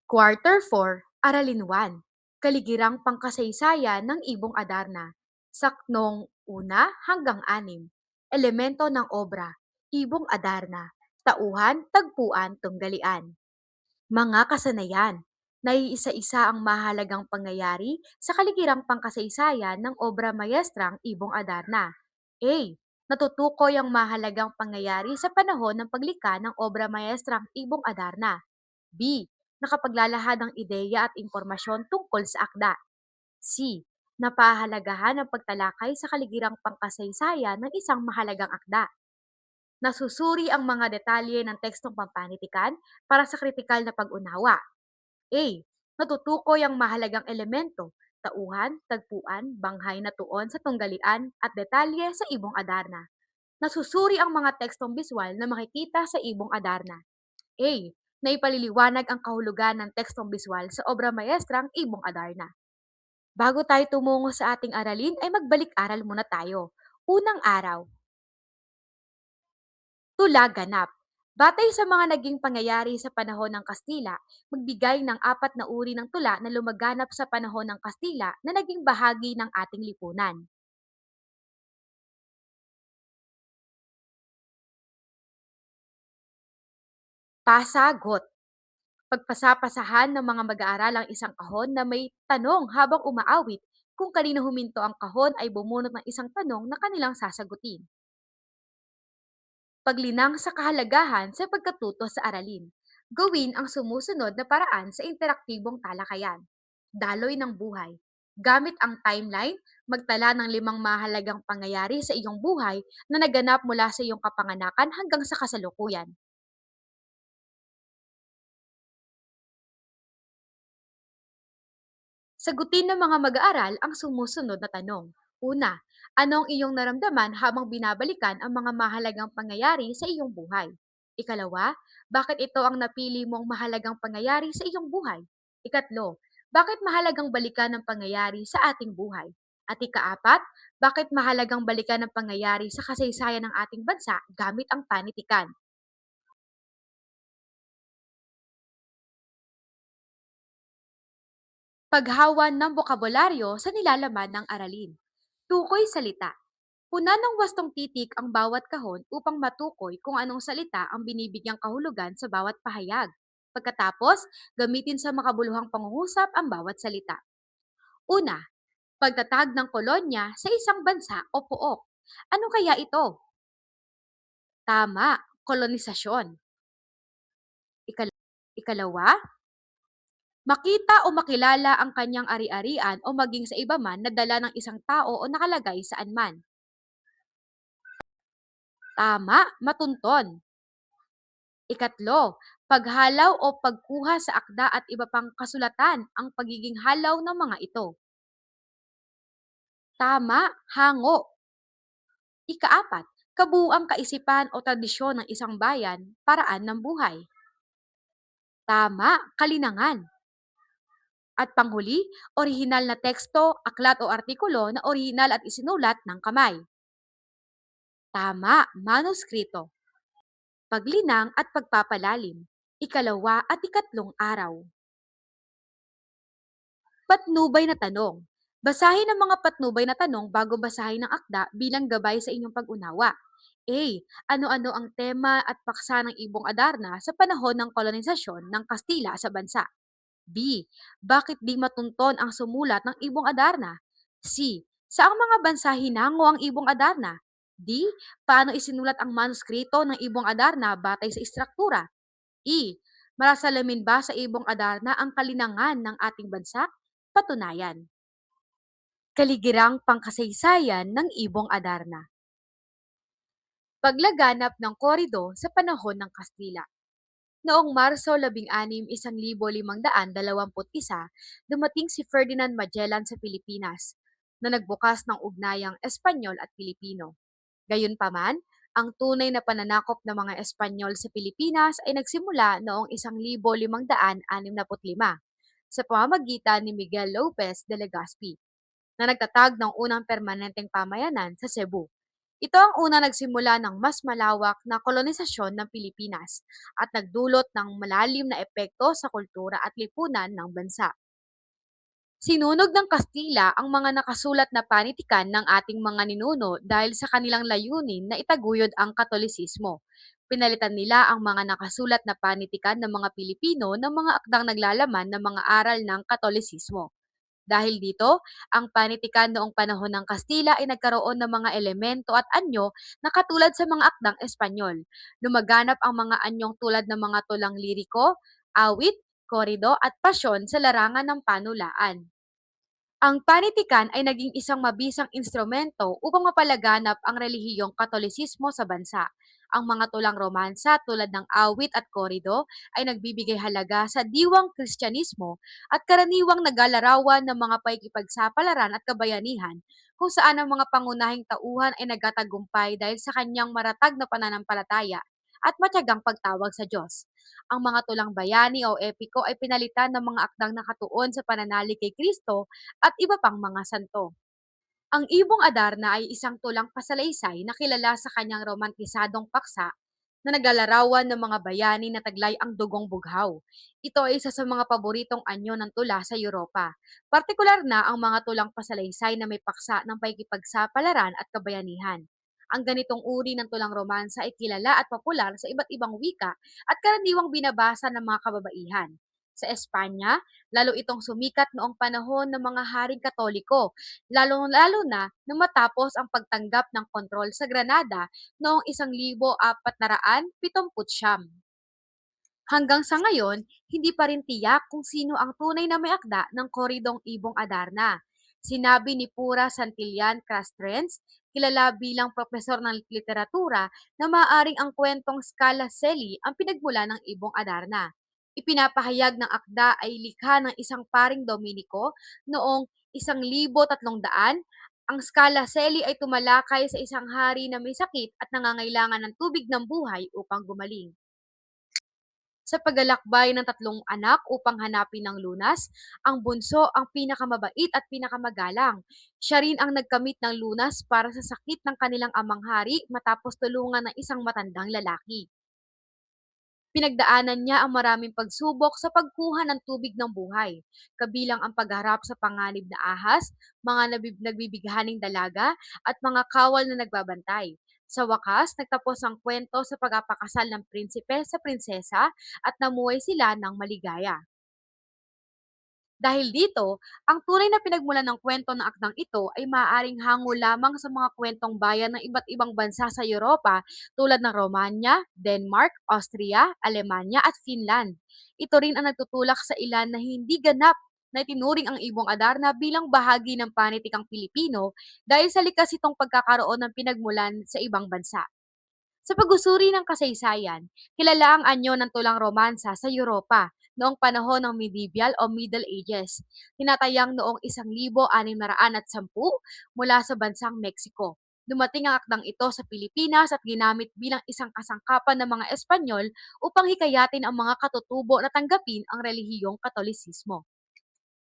Quarter 4, Aralin 1. Kaligirang pangkasaysayan ng Ibong Adarna. Saknong 1 hanggang 6. Elemento ng obra. Ibong Adarna. Tauhan, tagpuan, tunggalian. Mga kasanayan. Naiisa-isa ang mahalagang pangyayari sa kaligirang pangkasaysayan ng obra maestrang Ibong Adarna. A. Natutukoy ang mahalagang pangyayari sa panahon ng paglikha ng obra maestrang Ibong Adarna. B. Nakapaglalahad ng ideya at impormasyon tungkol sa akda. C. Napahalagahan ang pagtalakay sa kaligirang pangkasaysayan ng isang mahalagang akda. Nasusuri ang mga detalye ng tekstong pampanitikan para sa kritikal na pag-unawa. A. Natutukoy ang mahalagang elemento, tauhan, tagpuan, banghay na tuon sa tunggalian at detalye sa Ibong Adarna. Nasusuri ang mga tekstong biswal na makikita sa Ibong Adarna. A. Naipaliliwanag ang kahulugan ng tekstong biswal sa obra maestrang Ibong Adarna. Bago tayo tumungo sa ating aralin ay magbalik-aral muna tayo. Unang araw, tula ganap. Batay sa mga naging pangyayari sa panahon ng Kastila, magbigay ng 4 na uri ng tula na lumaganap sa panahon ng Kastila na naging bahagi ng ating lipunan. Pasagot. Pagpasapasahan ng mga mag-aaral ang isang kahon na may tanong habang umaawit. Kung kanino huminto ang kahon ay bumunot ng isang tanong na kanilang sasagutin. Paglinang sa kahalagahan sa pagkatuto sa aralin. Gawin ang sumusunod na paraan sa interaktibong talakayan. Daloy ng buhay. Gamit ang timeline, magtala ng 5 mahalagang pangyayari sa iyong buhay na naganap mula sa iyong kapanganakan hanggang sa kasalukuyan. Sagutin ng mga mag-aaral ang sumusunod na tanong. Una, ano ang iyong naramdaman habang binabalikan ang mga mahalagang pangyayari sa iyong buhay? Ikalawa, bakit ito ang napili mong mahalagang pangyayari sa iyong buhay? Ikatlo, bakit mahalagang balikan ang pangyayari sa ating buhay? At ikaapat, bakit mahalagang balikan ang pangyayari sa kasaysayan ng ating bansa gamit ang panitikan? Paghawan ng bokabularyo sa nilalaman ng aralin. Tukoy salita. Punan ng wastong titik ang bawat kahon upang matukoy kung anong salita ang binibigyang kahulugan sa bawat pahayag. Pagkatapos, gamitin sa makabuluhang pangungusap ang bawat salita. Una, pagtatag ng kolonya sa isang bansa o pook. Ano kaya ito? Tama, kolonisasyon. Ikal- Ikalawa, makita o makilala ang kanyang ari-arian o maging sa iba man na dala ng isang tao o nakalagay saan man. Tama, matunton. Ikatlo, paghalaw o pagkuha sa akda at iba pang kasulatan ang pagiging halaw ng mga ito. Tama, hango. Ikaapat, kabuuang kaisipan o tradisyon ng isang bayan, paraan ng buhay. Tama, kalinangan. At panghuli, orihinal na teksto, aklat o artikulo na orihinal at isinulat ng kamay. Tama, manuskrito. Paglinang at pagpapalalim. Ikalawa at ikatlong araw. Patnubay na tanong. Basahin ang mga patnubay na tanong bago basahin ang akda bilang gabay sa inyong pag-unawa. A. Ano-ano ang tema at paksa ng Ibong Adarna sa panahon ng kolonisasyon ng Kastila sa bansa? B. Bakit di matunton ang sumulat ng Ibong Adarna? C. Saang mga bansa hinango ang Ibong Adarna? D. Paano isinulat ang manuskrito ng Ibong Adarna batay sa istruktura? E. Marasalamin ba sa Ibong Adarna ang kalinangan ng ating bansa? Patunayan. Kaligirang pangkasaysayan ng Ibong Adarna. Paglaganap ng korido sa panahon ng Kastila. Noong Marso 16, 1521, dumating si Ferdinand Magellan sa Pilipinas na nagbukas ng ugnayang Espanyol at Pilipino. Gayunpaman, ang tunay na pananakop ng mga Espanyol sa Pilipinas ay nagsimula noong 1565 sa pamamagitan ni Miguel Lopez de Legazpi na nagtatag ng unang permanenteng pamayanan sa Cebu. Ito ang una nagsimula ng mas malawak na kolonisasyon ng Pilipinas at nagdulot ng malalim na epekto sa kultura at lipunan ng bansa. Sinunog ng Kastila ang mga nakasulat na panitikan ng ating mga ninuno dahil sa kanilang layunin na itaguyod ang Katolisismo. Pinalitan nila ang mga nakasulat na panitikan ng mga Pilipino ng mga akdang naglalaman ng mga aral ng Katolisismo. Dahil dito, ang panitikan noong panahon ng Kastila ay nagkaroon ng mga elemento at anyo na katulad sa mga akdang Espanyol. Lumaganap ang mga anyong tulad ng mga tulang liriko, awit, korido at pasyon sa larangan ng panulaan. Ang panitikan ay naging isang mabisang instrumento upang mapalaganap ang relihiyong Katolisismo sa bansa. Ang mga tulang romansa tulad ng awit at korido ay nagbibigay halaga sa diwang Kristyanismo at karaniwang naglalarawan ng mga pakikipagsapalaran at kabayanihan kung saan ang mga pangunahing tauhan ay nagtatagumpay dahil sa kanyang maratag na pananampalataya at matyagang pagtawag sa Diyos. Ang mga tulang bayani o epiko ay pinalitan ng mga akdang nakatuon sa pananalig kay Kristo at iba pang mga santo. Ang Ibong Adarna ay isang tulang pasalaysay na kilala sa kanyang romantisadong paksa na naglalarawan ng mga bayani na taglay ang dugong bughaw. Ito ay isa sa mga paboritong anyo ng tula sa Europa. Partikular na ang mga tulang pasalaysay na may paksa ng pakikipagsapalaran at kabayanihan. Ang ganitong uri ng tulang romansa ay kilala at popular sa iba't ibang wika at karaniwang binabasa ng mga kababaihan. Sa Espanya, lalo itong sumikat noong panahon ng mga haring Katoliko, lalong-lalo na nang matapos ang pagtanggap ng kontrol sa Granada noong 1479. Hanggang sa ngayon, hindi pa rin tiyak kung sino ang tunay na may akda ng koridong Ibong Adarna. Sinabi ni Pura Santillan Castrenz, kilala bilang propesor ng literatura, na maaaring ang kwentong Scala Seli ang pinagmula ng Ibong Adarna. Ipinapahayag ng akda ay likha ng isang paring Dominiko noong 1300. Ang Scala Seli ay tumalakay sa isang hari na may sakit at nangangailangan ng tubig ng buhay upang gumaling. Sa paglalakbay ng tatlong anak upang hanapin ang lunas, ang bunso ang pinakamabait at pinakamagalang. Siya rin ang nagkamit ng lunas para sa sakit ng kanilang amang hari matapos tulungan ng isang matandang lalaki. Pinagdaanan niya ang maraming pagsubok sa pagkuha ng tubig ng buhay, kabilang ang pagharap sa panganib na ahas, mga nagbibighaning dalaga, at mga kawal na nagbabantay. Sa wakas, nagtapos ang kwento sa pagpapakasal ng prinsipe sa prinsesa at namuhay sila ng maligaya. Dahil dito, ang tunay na pinagmulan ng kwento ng akdang ito ay maaaring hango lamang sa mga kwentong bayan ng iba't ibang bansa sa Europa tulad ng Romania, Denmark, Austria, Alemanya at Finland. Ito rin ang nagtutulak sa ilan na hindi ganap na itinuring ang Ibong Adarna bilang bahagi ng panitikang Pilipino dahil sa likas itong pagkakaroon ng pinagmulan sa ibang bansa. Sa pag-usuri ng kasaysayan, kilala ang anyo ng tulang romansa sa Europa noong panahon ng Medieval o Middle Ages, tinatayang noong 1610 mula sa bansang Mexico. Dumating ang akdang ito sa Pilipinas at ginamit bilang isang kasangkapan ng mga Espanyol upang hikayatin ang mga katutubo na tanggapin ang relihiyong Katolisismo.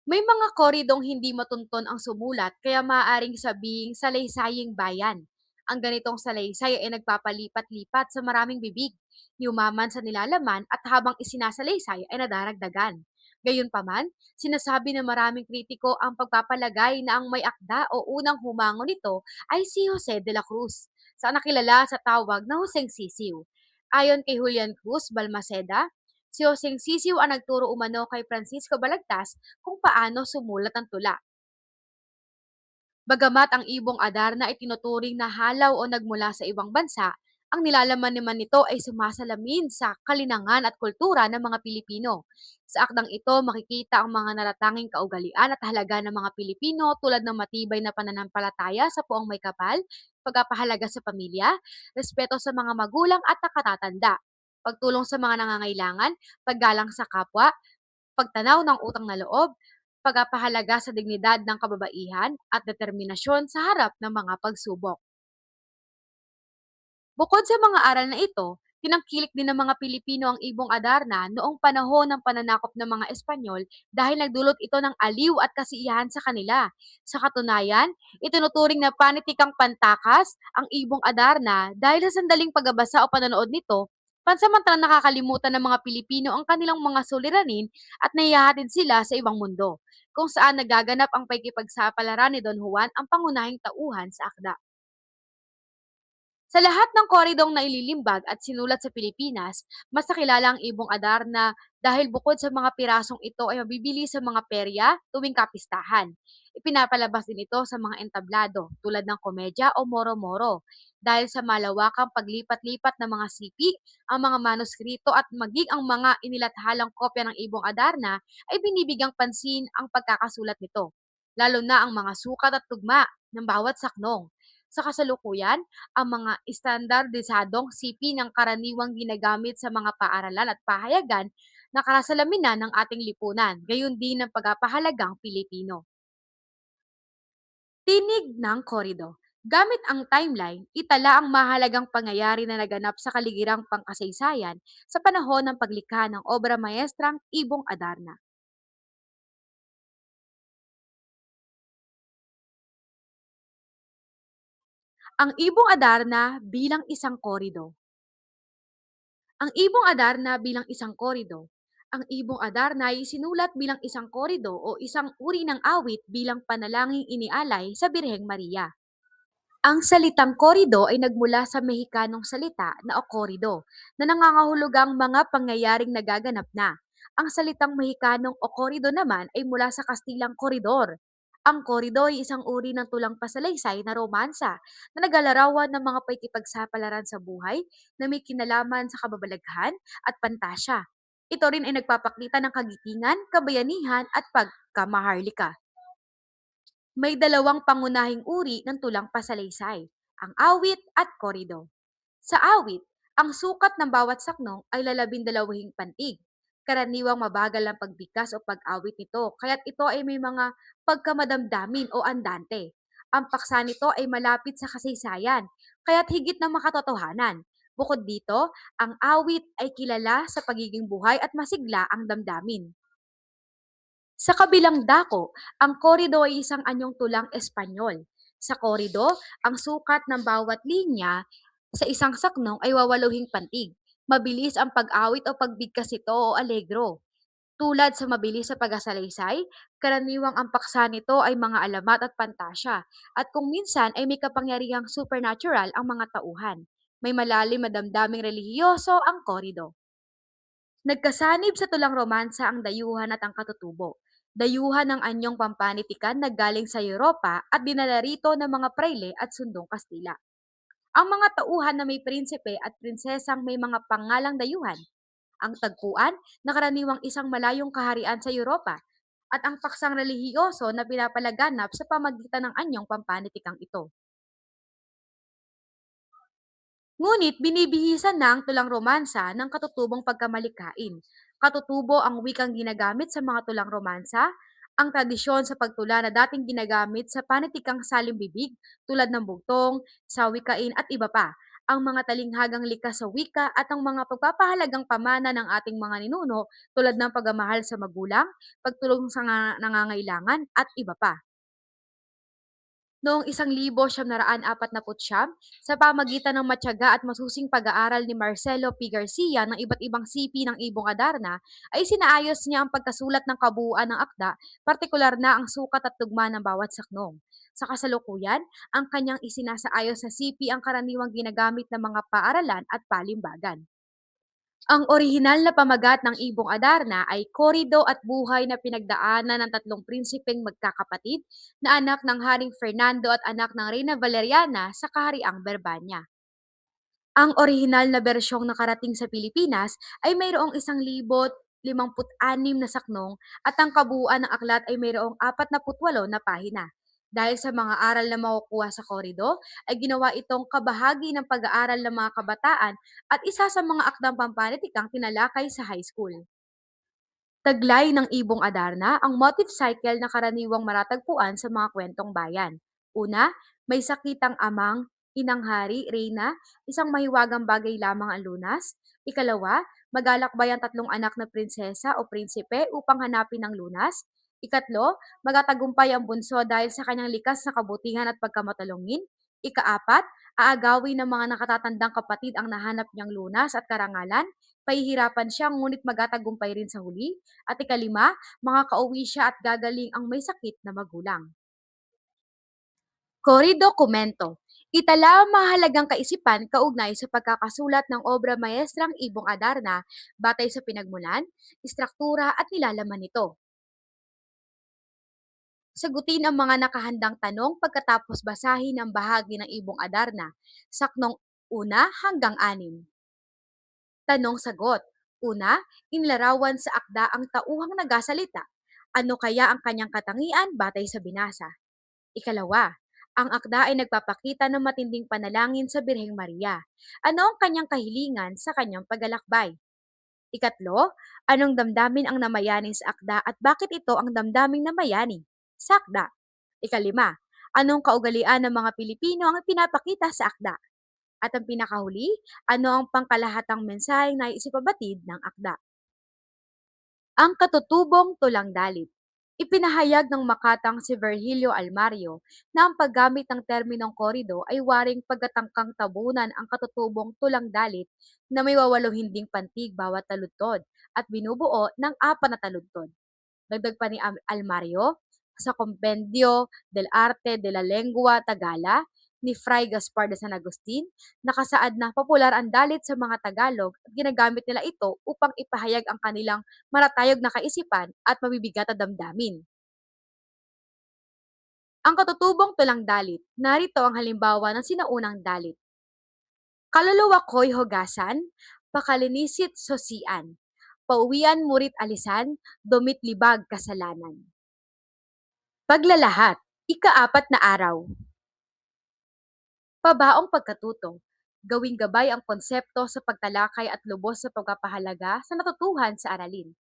May mga koridong hindi matunton ang sumulat kaya maaaring sabing salaysaying bayan. Ang ganitong salaysay ay nagpapalipat-lipat sa maraming bibig, yumaman sa nilalaman at habang isinasalaysay ay nadaragdagan. Gayunpaman, sinasabi ng maraming kritiko ang pagpapalagay na ang may akda o unang humango nito ay si Jose de la Cruz, sa nakilala sa tawag na Hoseng Sisiw. Ayon kay Julian Cruz Balmaceda, si Joseng Sisiw ang nagturo umano kay Francisco Balagtas kung paano sumulat ang tula. Bagamat ang ibong Adarna ay tinuturing na halaw o nagmula sa ibang bansa, ang nilalaman naman nito ay sumasalamin sa kalinangan at kultura ng mga Pilipino. Sa akdang ito, makikita ang mga natatanging kaugalian at halaga ng mga Pilipino tulad ng matibay na pananampalataya sa puong may kapal, pagpapahalaga sa pamilya, respeto sa mga magulang at nakatatanda, pagtulong sa mga nangangailangan, paggalang sa kapwa, pagtanaw ng utang na loob, pagpapahalaga sa dignidad ng kababaihan at determinasyon sa harap ng mga pagsubok. Bukod sa mga aral na ito, Tinangkilik din ng mga Pilipino ang ibong Adarna noong panahon ng pananakop ng mga Espanyol dahil nagdulot ito ng aliw at kasiyahan sa kanila. Sa katunayan, itinuturing na panitikang pantakas ang ibong Adarna dahil sa sandaling pagbabasa o panonood nito, pansamantalang nakakalimutan ng mga Pilipino ang kanilang mga suliranin at nahihahatid sila sa ibang mundo, kung saan nagaganap ang pakikipagsapalaran ni Don Juan ang pangunahing tauhan sa akda. Sa lahat ng koridong na ililimbag at sinulat sa Pilipinas, mas nakilala ang Ibong Adarna dahil bukod sa mga pirasong ito ay mabibili sa mga perya tuwing kapistahan. Ipinapalabas din ito sa mga entablado tulad ng komedya o moro-moro. Dahil sa malawakang paglipat-lipat ng mga sipi, ang mga manuskrito at maging ang mga inilathalang kopya ng Ibong Adarna ay binibigyang pansin ang pagkakasulat nito, lalo na ang mga sukat at tugma ng bawat saknong. Sa kasalukuyan, ang mga estandardisadong sipi ng karaniwang ginagamit sa mga paaralan at pahayagan na karasalamin ng ating lipunan, gayon din ng pagpapahalagang Pilipino. Tinig ng korido. Gamit ang timeline, itala ang mahalagang pangyayari na naganap sa kaligirang pangkasaysayan sa panahon ng paglikha ng obra maestrang Ibong Adarna. Ang Ibong Adarna bilang isang korido. Ang Ibong Adarna bilang isang korido. Ang Ibong Adarna ay sinulat bilang isang korido o isang uri ng awit bilang panalangin inialay sa Birheng Maria. Ang salitang korido ay nagmula sa Mexicanong salita na okorido na nangangahulugang mga pangyayaring nagaganap na. Ang salitang Mexicanong okorido naman ay mula sa Kastilang koridor. Ang korido ay isang uri ng tulang pasalaysay na romansa na naglalarawan ng mga pakikipagsapalaran sa buhay na may kinalaman sa kababalaghan at pantasya. Ito rin ay nagpapakita ng kagitingan, kabayanihan at pagkamaharlika. May dalawang pangunahing uri ng tulang pasalaysay, ang awit at korido. Sa awit, ang sukat ng bawat saknong ay lalabindalawahing pantig. Karaniwang mabagal ang pagbigkas o pag-awit nito, kaya't ito ay may mga pagkamadamdamin o andante. Ang paksa nito ay malapit sa kasaysayan, kaya't higit na makatotohanan. Bukod dito, ang awit ay kilala sa pagiging buhay at masigla ang damdamin. Sa kabilang dako, ang korido ay isang anyong tulang Espanyol. Sa korido, ang sukat ng bawat linya sa isang saknong ay wawaluhing pantig. Mabilis ang pag-awit o pagbigkas ito o allegro. Tulad sa mabilis sa pag-asalaysay, karaniwang ang paksa nito ay mga alamat at pantasya, at kung minsan ay may kapangyarihang supernatural ang mga tauhan. May malalim na damdaming relihiyoso ang korido. Nagkasanib sa tulang romansa ang dayuhan at ang katutubo. Dayuhan ng anyong pampanitikan na galing sa Europa at dinala rito ng mga prayle at sundong Kastila. Ang mga tauhan na may prinsipe at prinsesang may mga pangalang dayuhan. Ang tagpuan na karaniwang isang malayong kaharian sa Europa. At ang paksang relihiyoso na pinapalaganap sa pamagitan ng anyong pampanitikang ito. Ngunit binibihisan na ang tulang romansa ng katutubong pagkamalikain. Katutubo ang wikang ginagamit sa mga tulang romansa, ang tradisyon sa pagtula na dating ginagamit sa panitikang salimbibig tulad ng bugtong, sawikain at iba pa. Ang mga talinghagang likas sa wika at ang mga pagpapahalagang pamana ng ating mga ninuno tulad ng pagmamahal sa magulang, pagtulong sa nangangailangan at iba pa. Noong 1949, sa pamagitan ng matyaga at masusing pag-aaral ni Marcelo P. Garcia ng iba't ibang sipi ng Ibong Adarna, ay sinaayos niya ang pagkasulat ng kabuuan ng akda, partikular na ang sukat at tugma ng bawat saknong. Sa kasalukuyan, ang kanyang isinasaayos sa sipi ang karaniwang ginagamit ng mga paaralan at palimbagan. Ang orihinal na pamagat ng Ibong Adarna ay korido at buhay na pinagdaanan ng tatlong prinsipeng magkakapatid na anak ng Haring Fernando at anak ng Reyna Valeriana sa kahariang Berbanya. Ang orihinal na bersyong nakarating sa Pilipinas ay mayroong 1,056 na saknong at ang kabuuan ng aklat ay mayroong 48 na pahina. Dahil sa mga aral na makukuha sa korido, ay ginawa itong kabahagi ng pag-aaral ng mga kabataan at isa sa mga akdang pampanitikang tinalakay sa high school. Taglay ng Ibong Adarna ang motif cycle na karaniwang matatagpuan sa mga kwentong bayan. Una, may sakitang amang Inang hari, Reyna, isang mahiwagang bagay lamang ang lunas. Ikalawa, magalakbay ang tatlong anak na prinsesa o prinsipe upang hanapin ang lunas. Ikatlo, magatagumpay ang bunso dahil sa kanyang likas na kabutihan at pagkamatalungin. Ikaapat, aagawin ng mga nakatatandang kapatid ang nahanap niyang lunas at karangalan. Pahihirapan siya ngunit magatagumpay rin sa huli. At ikalima, makakauwi siya at gagaling ang may sakit na magulang. Cory Dokumento. Itala ang mahalagang kaisipan kaugnay sa pagkakasulat ng obra maestrang Ibong Adarna batay sa pinagmulan, istruktura at nilalaman nito. Sagutin ang mga nakahandang tanong pagkatapos basahin ang bahagi ng Ibong Adarna, saknong 1 hanggang 6. Tanong-sagot. Una, inilarawan sa akda ang tauhang nagasalita. Ano kaya ang kanyang katangian batay sa binasa? Ikalawa, ang akda ay nagpapakita ng matinding panalangin sa Birheng Maria. Ano ang kanyang kahilingan sa kanyang paglalakbay? Ikatlo, anong damdamin ang namayani sa akda at bakit ito ang damdaming namayani sa akda? Ikalima, anong kaugalian ng mga Pilipino ang pinapakita sa akda? At ang pinakahuli, ano ang pangkalahatang mensaheng naisipabatid ng akda? Ang katutubong tulang dalit. Ipinahayag ng makatang si Virgilio Almario na ang paggamit ng terminong korido ay waring pagkatangkang tabunan ang katutubong tulang dalit na may wawalong hinding pantig bawat taludtod at binubuo ng 4 na taludtod. Dagdag pa ni Almario, sa Compendio del Arte de la Lengua Tagala ni Fray Gaspar de San Agustin, nakasaad na popular ang dalit sa mga Tagalog at ginagamit nila ito upang ipahayag ang kanilang maratayog na kaisipan at mabibigat na damdamin. Ang katutubong tulang dalit, narito ang halimbawa ng sinaunang dalit. Kaluluwa ko'y hugasan, pakalinisit sosian, pauwian murit alisan, dumit libag kasalanan. Paglalahat, ika-4 na araw. Pabaong pagkatuto. Gawing gabay ang konsepto sa pagtalakay at lubos sa pagpapahalaga sa natutuhan sa aralin.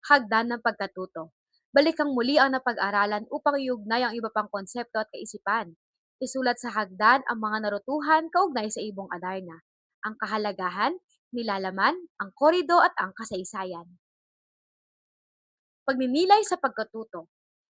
Hagdan ng pagkatuto. Balikang muli ang napag-aralan upang iugnay ang iba pang konsepto at kaisipan. Isulat sa hagdan ang mga narutuhan kaugnay sa Ibong Adarna, ang kahalagahan, nilalaman, ang korido at ang kasaysayan. Pagninilay sa pagkatuto.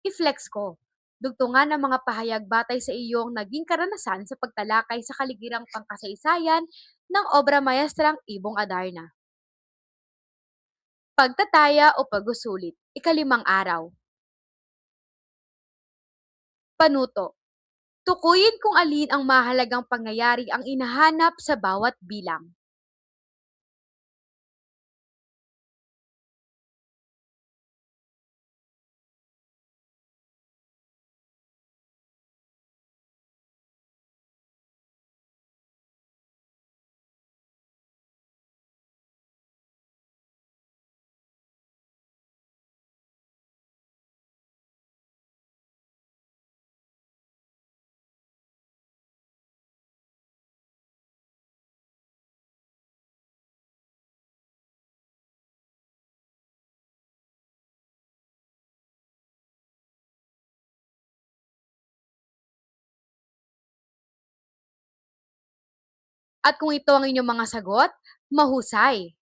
I-flex ko. Dugtungan ang mga pahayag batay sa iyong naging karanasan sa pagtalakay sa kaligirang pangkasaysayan ng obra maestrang Ibong Adarna. Pagtataya o pagsusulit. Ika-5 araw. Panuto. Tukuyin kung alin ang mahalagang pangyayari ang inahanap sa bawat bilang. At kung ito ang inyong mga sagot, mahusay.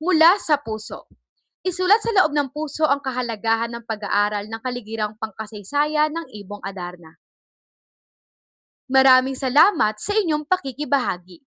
Mula sa puso. Isulat sa loob ng puso ang kahalagahan ng pag-aaral ng kaligirang pangkasaysayan ng Ibong Adarna. Maraming salamat sa inyong pakikibahagi.